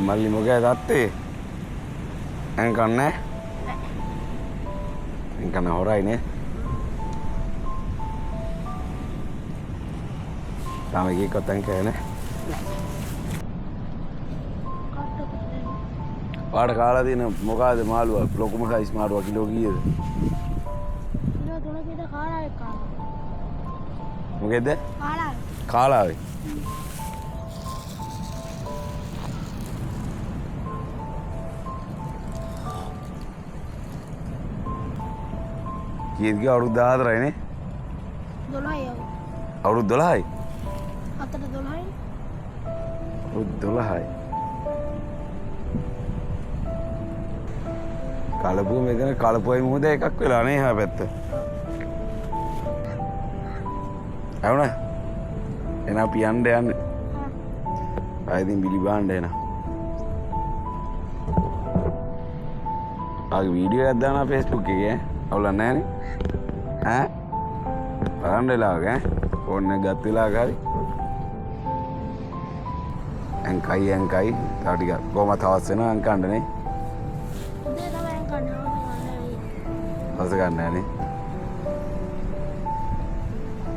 මල්ලි මොකද තාත්තේ? ඇන් කන්නේ? ඇන් කන හොරයිනේ. තාම එකෙක්වත් ඇන් කෑනේ. පාට කාලා තියෙන මොකද මාළුවා ලොකුම සයිස් මාළුවා කිලෝ කීයද? කිලෝ 3කට කාලාවේ කාලා. මොකේද? කාලාවේ. කාලාවේ. කීයද අවුරුදු 14යි නේ? 12යි. අවුරුදු 12යි? අතට 12යි. අවුරුදු 12යි. කලපුව මෙතන කලපුවයි මුහුද එකක් වෙලා නේ එහා පැත්ත. ඇවුනා? එන අපි යන්න යන්නේ. ආයෙත් බිලි බාන්න එන. ආගේ වීඩියෝ එකක් දානවා Facebook එකේ. අවුලක් නැහැ නේ? ඈ? බලන්න වෙලාවක ඈ? ෆෝන් එක ගත්ත වෙලාවක හරි. අංකයි තව ටිකක් කොහමද හවස් වෙනවා අංකන්න නේ? උදේ තමයි කන්නේ. හවස ගන්න නැහැ නේ?